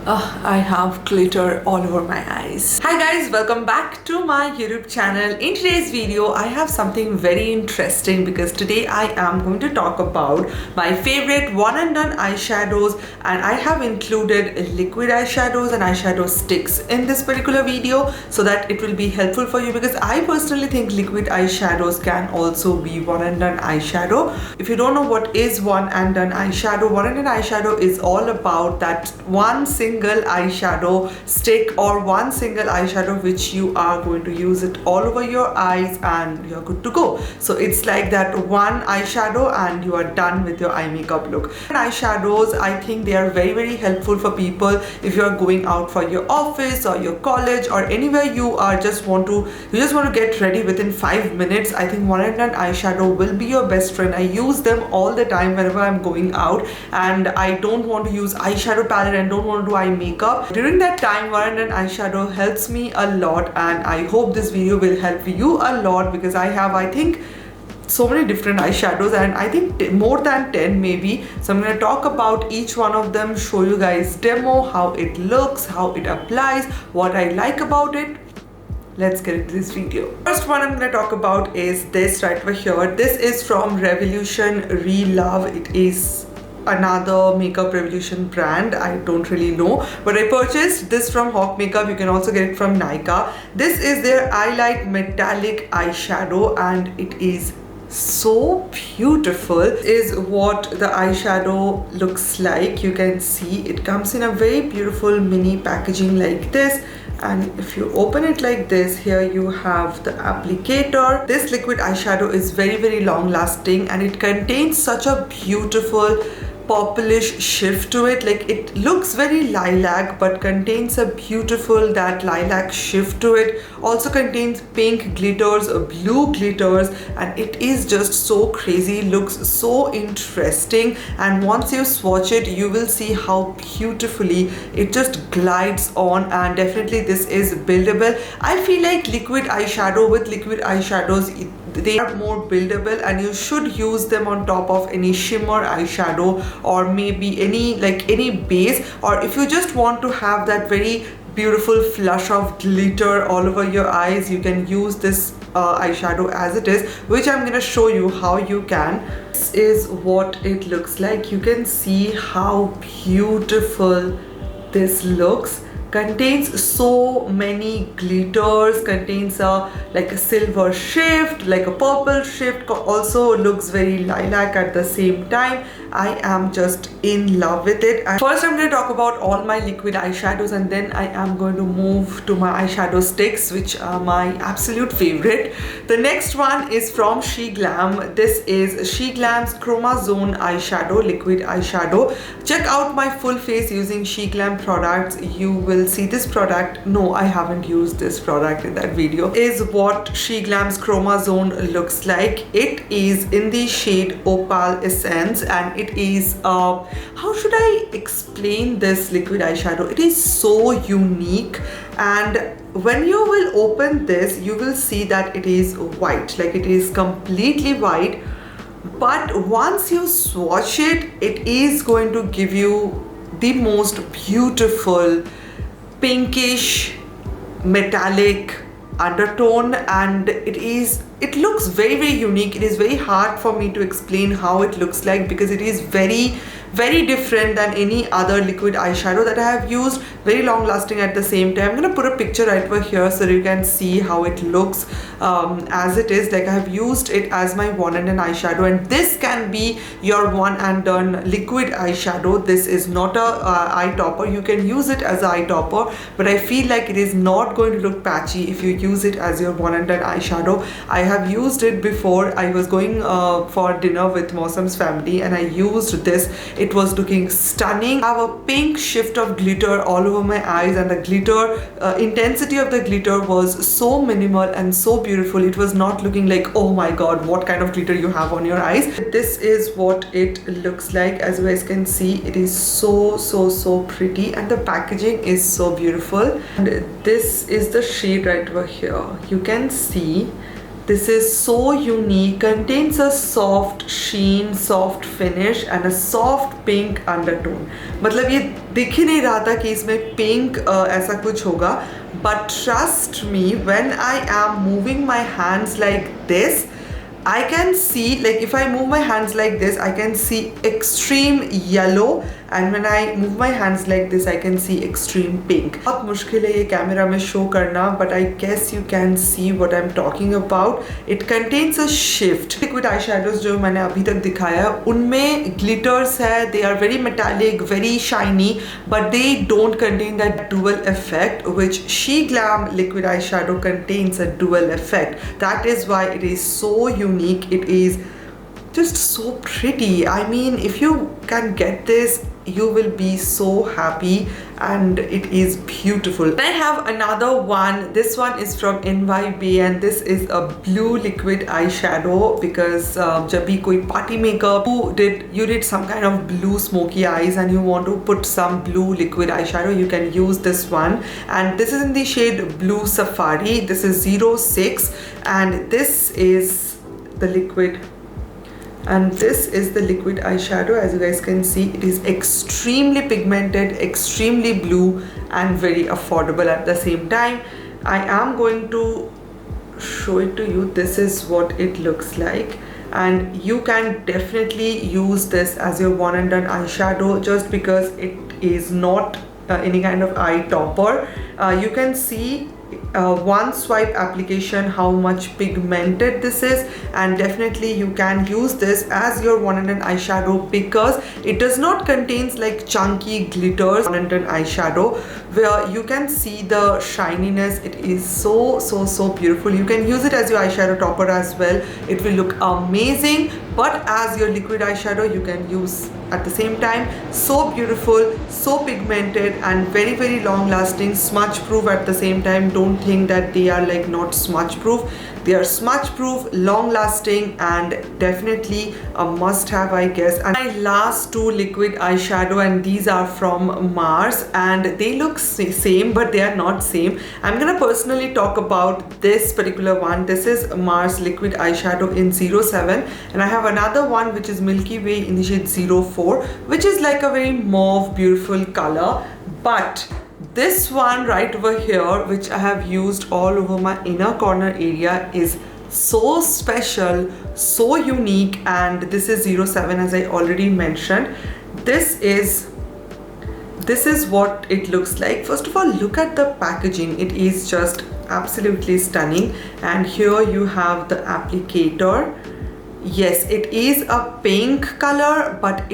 I have glitter all over my eyes. Hi guys, welcome back to my YouTube channel. In today's video, I have something very interesting because today I am going to talk about my favorite one and done eyeshadows, and I have included liquid eyeshadows and eyeshadow sticks in this particular video so that it will be helpful for you, because I personally think liquid eyeshadows can also be one and done eyeshadow. If you don't know what is one and done eyeshadow is all about that one single eyeshadow stick or one single eyeshadow which you are going to use it all over your eyes and you're good to go. So it's like that one eyeshadow and you are done with your eye makeup look. And eyeshadows, I think they are very helpful for people if you are going out for your office or your college or anywhere you just want to get ready within 5 minutes. I think one and done eyeshadow will be your best friend. I use them all the time whenever I'm going out and I don't want to use eyeshadow palette and don't want to do eye makeup. During that time, one and done eyeshadow helps me a lot, and I hope this video will help you a lot because I have, I think, so many different eyeshadows, and I think more than 10 maybe. So I'm going to talk about each one of them, show you guys demo, how it looks, how it applies, what I like about it. Let's get into this video. First one I'm going to talk about is this right over here. This is from Revolution Relove. It is another Makeup Revolution brand. I don't really know, but I purchased this from Hawk Makeup. You can also get it from Nykaa. This is their Eyelight Metallic Eyeshadow and it is so beautiful. Is what the eyeshadow looks like. You can see it comes in a very beautiful mini packaging like this, and if you open it like this, here you have the applicator. This liquid eyeshadow is very long lasting and it contains such a beautiful purplish shift to it. Like, it looks very lilac but contains a beautiful that lilac shift to it. Also contains pink glitters, blue glitters, and it is just so crazy, looks so interesting, and once you swatch it you will see how beautifully it just glides on. And definitely this is buildable. I feel like liquid eyeshadow, with liquid eyeshadows, they are more buildable and you should use them on top of any shimmer eyeshadow or maybe any base, or if you just want to have that very beautiful flush of glitter all over your eyes, you can use this eyeshadow as it is, which I'm gonna show you how you can. This is what it looks like. You can see how beautiful this looks. Contains so many glitters, contains like a silver shift, like a purple shift, also looks very lilac at the same time. I am just in love with it. And first I'm going to talk about all my liquid eyeshadows and then I am going to move to my eyeshadow sticks, which are my absolute favorite. The next one is from SheGlam. This is SheGlam's Chroma Zone eyeshadow, liquid eyeshadow. Check out my full face using SheGlam products. You will see this product. No, I haven't used this product in that video. Is what SheGlam's Chroma Zone looks like. It is in the shade Opal Essence and it is how should I explain this liquid eyeshadow? It is so unique, and when you will open this you will see that it is white, like it is completely white, but once you swatch it, it is going to give you the most beautiful pinkish metallic undertone, and it looks very unique. It is very hard for me to explain how it looks like because it is very different than any other liquid eyeshadow that I have used. Very long lasting at the same time. I'm gonna put a picture right over here so you can see how it looks as it is. Like, I have used it as my one and done eyeshadow, and this can be your one and done liquid eyeshadow. This is not a eye topper. You can use it as an eye topper, but I feel like it is not going to look patchy if you use it as your one and done eyeshadow. I have used it before. I was going for dinner with Mausam's family and I used this. It was looking stunning. I have a pink shift of glitter all over my eyes, and the glitter intensity of the glitter was so minimal and so beautiful. It was not looking like, oh my god, what kind of glitter you have on your eyes. This is what it looks like. As you guys can see, it is so pretty, and the packaging is so beautiful. And this is the shade right over here. You can see This is so unique, contains a soft sheen, soft finish and a soft pink undertone. मतलब ये दिख ही नहीं रहा था कि इसमें pink ऐसा कुछ होगा. But trust me, when I am moving my hands like this, I can see, like if I move my hands like this, I can see extreme yellow, and when I move my hands like this, I can see extreme pink. बहुत मुश्किल है ये camera में show करना, but I guess you can see what I'm talking about. It contains a shift. Liquid eyeshadows जो मैंने अभी तक दिखाया उनमें glitters है, they are very metallic, very shiny, but they don't contain that dual effect, which She Glam liquid eyeshadow contains a dual effect. That is why it is so unique. It is just so pretty. I mean, if you can get this, you will be so happy, and it is beautiful. I have another one. This one is from NYB, and this is a blue liquid eyeshadow because जब भी कोई party makeup you did some kind of blue smoky eyes and you want to put some blue liquid eyeshadow, you can use this one. And this is in the shade Blue Safari. This is 06, and this is the liquid. And this is the liquid eyeshadow. As you guys can see, it is extremely pigmented, extremely blue, and very affordable at the same time. I am going to show it to you. This is what it looks like, and you can definitely use this as your one and done eyeshadow, just because it is not any kind of eye topper. You can see one swipe application how much pigmented this is, and definitely you can use this as your one and done eyeshadow because it does not contains like chunky glitters. One and done eyeshadow where you can see the shininess. It is so beautiful. You can use it as your eyeshadow topper as well. It will look amazing, but as your liquid eyeshadow you can use at the same time. So beautiful, so pigmented, and very long lasting, smudge proof at the same time. Don't think that they are like not smudge proof. They are smudge proof, long lasting, and definitely a must have, I guess. And my last two liquid eyeshadow, and these are from Mars, and they look same but they are not same. I'm gonna personally talk about this particular one. This is Mars liquid eyeshadow in 07, and I have another one which is Milky Way in the shade 04, which is like a very mauve beautiful color. But this one right over here, which I have used all over my inner corner area, is so special, so unique, and this is 07 as I already mentioned. This is what it looks like. First of all, look at the packaging. It is just absolutely stunning, and here you have the applicator. Yes, it is a pink color, but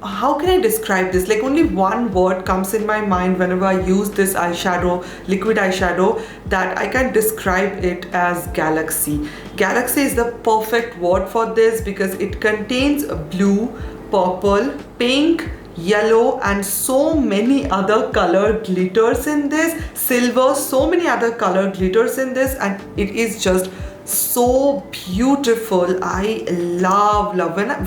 how can I describe this? Like only one word comes in my mind whenever I use this eyeshadow, liquid eyeshadow, that I can describe it as galaxy. Galaxy is the perfect word for this because it contains blue, purple, pink, yellow, and so many other color glitters in this, silver, so many other color glitters in this, and it is just so beautiful. I love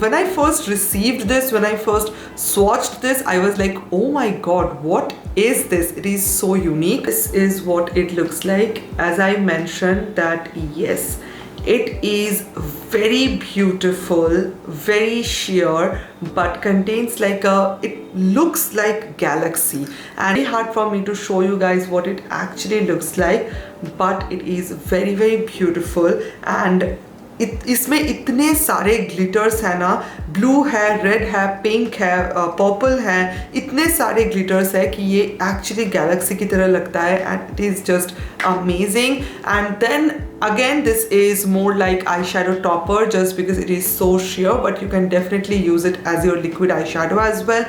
when I first received this, when I first swatched this, I was like, oh my god, what is this? It is so unique. This is what it looks like. As I mentioned that, yes, it is very beautiful, very sheer, but contains like it looks like galaxy, and it's hard for me to show you guys what it actually looks like, but it is very beautiful. And इसमें इतने सारे glitters है ना, blue है, red है, pink है, purple है, इतने सारे ग्लिटर्स है कि ये एक्चुअली गैलेक्सी की तरह लगता है, and it is just amazing. And then again, this is more like eyeshadow topper just because it is so sheer, but you can definitely use it as your liquid eyeshadow as well.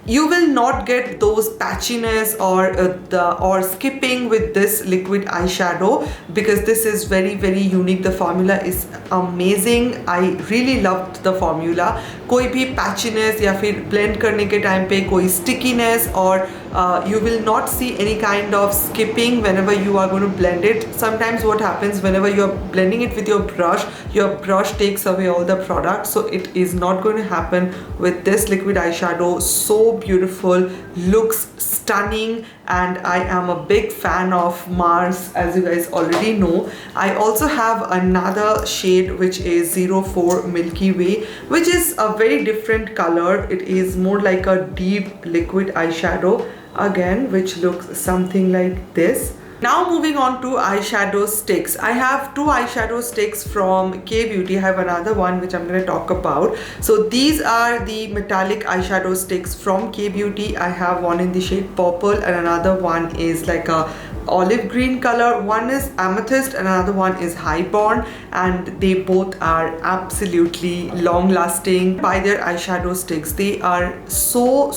You will not get those patchiness or skipping with this liquid eyeshadow because this is very unique. The formula is amazing. I really loved the formula. कोई भी patchiness या फिर blend करने के time पे कोई stickiness, or you will not see any kind of skipping whenever you are going to blend it. Sometimes what happens whenever you are blending it with your brush takes away all the product, so it is not going to happen with this liquid eyeshadow. So beautiful, looks stunning, and I am a big fan of Mars, as you guys already know. I also have another shade which is 04 Milky Way, which is a very different color. It is more like a deep liquid eyeshadow again, which looks something like this. Now moving on to eyeshadow sticks. I have two eyeshadow sticks from K Beauty. I have another one which I'm going to talk about. So these are the metallic eyeshadow sticks from K Beauty. I have one in the shade purple and another one is like a olive green color. One is amethyst and another one is highborn, and they both are absolutely long lasting by their eyeshadow sticks. They are so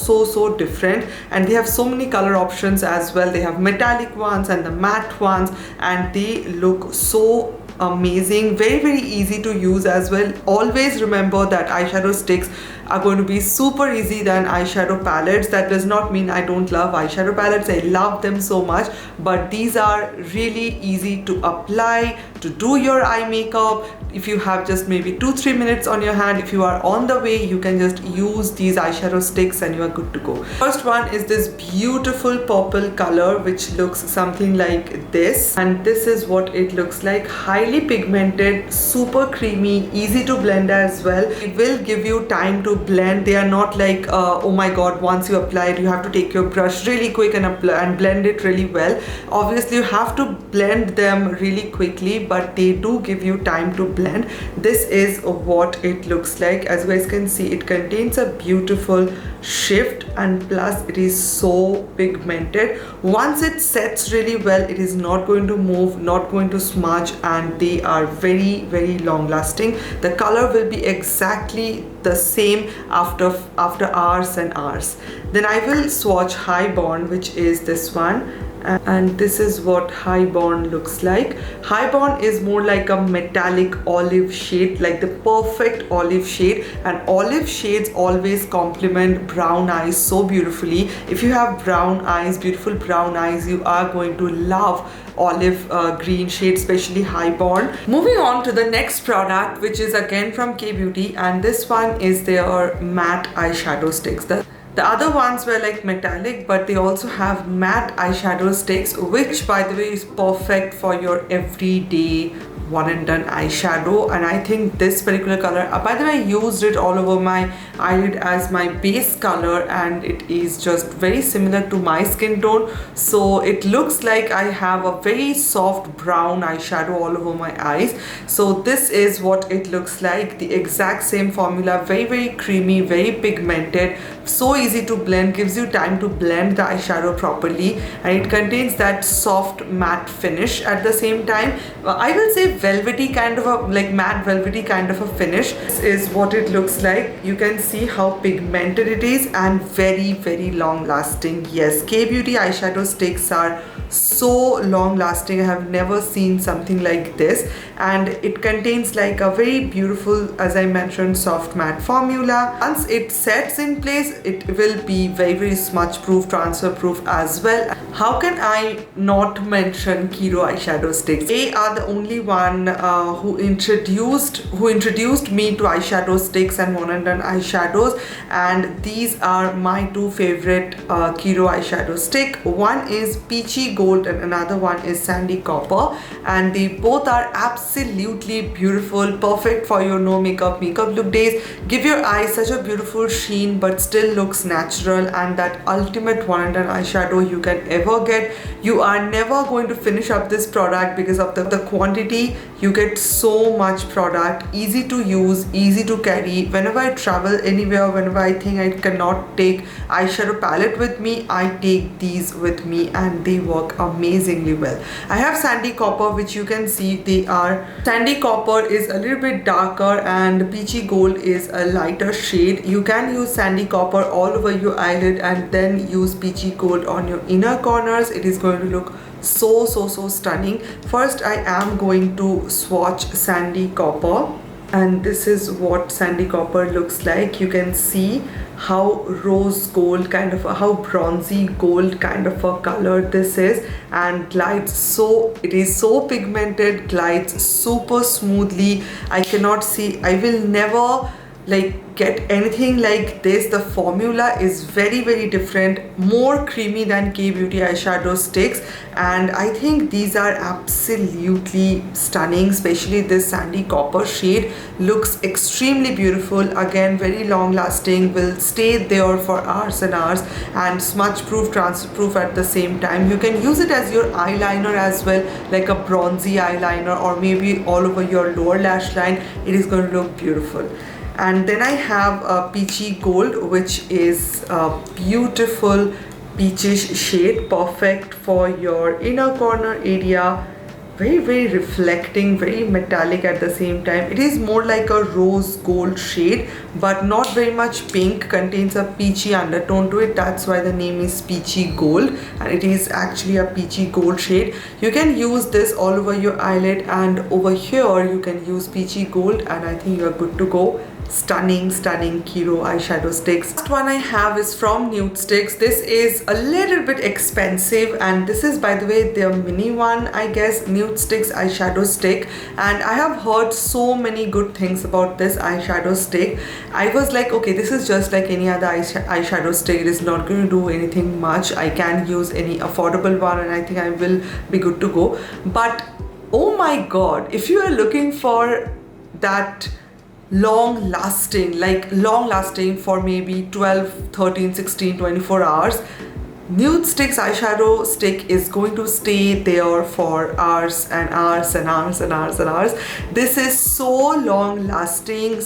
different, and they have so many color options as well. They have metallic ones and the matte ones, and they look so amazing, very easy to use as well. Always remember that eyeshadow sticks are going to be super easy than eyeshadow palettes. That does not mean I don't love eyeshadow palettes. I love them so much, but these are really easy to apply, to do your eye makeup. If you have just maybe 2-3 minutes on your hand, if you are on the way, you can just use these eyeshadow sticks and you are good to go. First one is this beautiful purple color, which looks something like this, and this is what it looks like. Highly pigmented, super creamy, easy to blend as well. It will give you time to blend. They are not like oh my god, once you apply it you have to take your brush really quick and apply and blend it really well. Obviously you have to blend them really quickly, but they do give you time to blend. This is what it looks like. As you guys can see, it contains a beautiful shift, and plus it is so pigmented. Once it sets really well, it is not going to move, not going to smudge, and they are very long lasting. The color will be exactly the same after hours and hours. Then I will swatch Highborn, which is this one, and this is what Highborn looks like. Highborn is more like a metallic olive shade, like the perfect olive shade, and olive shades always complement brown eyes so beautifully. If you have brown eyes, beautiful brown eyes, you are going to love olive green shade, especially Highborn. Moving on to the next product, which is again from K Beauty, and this one is their matte eyeshadow sticks. The other ones were like metallic, but they also have matte eyeshadow sticks, which by the way is perfect for your everyday one and done eyeshadow. And I think this particular color, by the way, I used it all over my eyelid as my base color, and it is just very similar to my skin tone. So it looks like I have a very soft brown eyeshadow all over my eyes. So this is what it looks like. The exact same formula, very creamy, very pigmented, so easy to blend, gives you time to blend the eyeshadow properly, and it contains that soft matte finish at the same time. I will say velvety kind of a, like matte velvety kind of a finish. This is what it looks like. You can see how pigmented it is and very long lasting. Yes, K Beauty eyeshadow sticks are so long lasting. I have never seen something like this, and it contains like a very beautiful, as I mentioned, soft matte formula. Once it sets in place, it will be very smudge proof, transfer proof as well. How can I not mention Kiro eyeshadow sticks? They are the only one who introduced me to eyeshadow sticks and one and done eyeshadows, and these are my two favorite Kiro eyeshadow stick. One is peachy gold and another one is sandy copper, and they both are absolutely beautiful, perfect for your no makeup look days. Give your eyes such a beautiful sheen but still looks natural, and that ultimate one and done eyeshadow you can ever get. You are never going to finish up this product because of the quantity. You get so much product, easy to use, easy to carry. Whenever I travel anywhere, whenever I think I cannot take eyeshadow palette with me, I take these with me and they work amazingly well. I have sandy copper, which you can see sandy copper is a little bit darker and peachy gold is a lighter shade. You can use sandy copper all over your eyelid and then use peachy gold on your inner corners. It is going to look so stunning. First I am going to swatch sandy copper, and this is what sandy copper looks like. You can see how rose gold kind of how bronzy gold kind of a color this is, and glides so, it is so pigmented, glides super smoothly. I cannot see, I will never like get anything like this. The formula is very different, more creamy than K-Beauty eyeshadow sticks, and I think these are absolutely stunning. Especially this sandy copper shade looks extremely beautiful. Again, very long lasting, will stay there for hours and hours, and smudge proof, transfer proof at the same time. You can use it as your eyeliner as well, like a bronzy eyeliner, or maybe all over your lower lash line. It is going to look beautiful. And then I have a peachy gold, which is a beautiful peachish shade, perfect for your inner corner area. Very reflecting, very metallic at the same time. It is more like a rose gold shade, but not very much pink, contains a peachy undertone to it. That's why the name is peachy gold, and it is actually a peachy gold shade. You can use this all over your eyelid, and over here you can use peachy gold, and I think you are good to go. Stunning Kiro eyeshadow sticks. First one I have is from Nude Sticks. This is a little bit expensive, and this is, by the way, their mini one, I guess, Nude Sticks eyeshadow stick, and I have heard so many good things about this eyeshadow stick. I was like, okay, this is just like any other eyeshadow stick. It is not going to do anything much. I can use any affordable one, and I think I will be good to go. But oh my god, if you are looking for that long lasting for maybe 12, 13, 16, 24 hours, Nude Sticks eyeshadow stick is going to stay there for hours and hours and hours and hours and hours. This is so long lasting.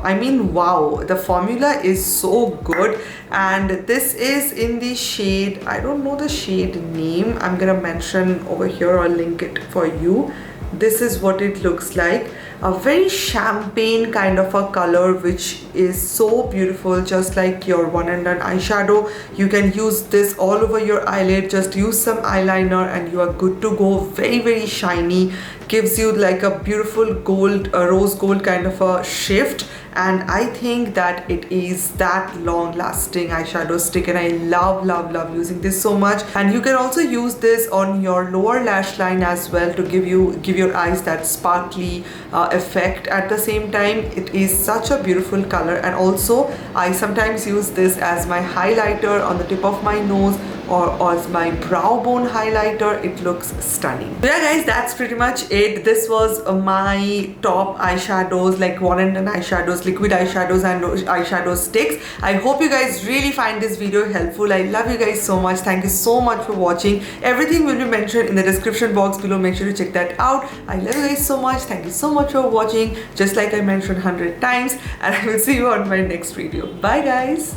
I mean, wow, the formula is so good, and this is in the shade, I don't know the shade name, I'm gonna mention over here or link it for you. This is what it looks like, a very champagne kind of a color, which is so beautiful, just like your one and done eyeshadow. You can use this all over your eyelid, just use some eyeliner and you are good to go. Very shiny, gives you like a beautiful gold, rose gold kind of a shift, and I think that it is that long lasting eyeshadow stick, and I love using this so much. And you can also use this on your lower lash line as well to give your eyes that sparkly effect at the same time. It is such a beautiful color, and also I sometimes use this as my highlighter on the tip of my nose, or as my brow bone highlighter. It looks stunning. So yeah guys, that's pretty much it. This was my top eyeshadows, like one and done eyeshadows, liquid eyeshadows and eyeshadow sticks. I hope you guys really find this video helpful. I love you guys so much. Thank you so much for watching. Everything will be mentioned in the description box below. Make sure to check that out. I love you guys so much. Thank you so much for watching, just like I mentioned 100 times, and I will see you on my next video. Bye guys.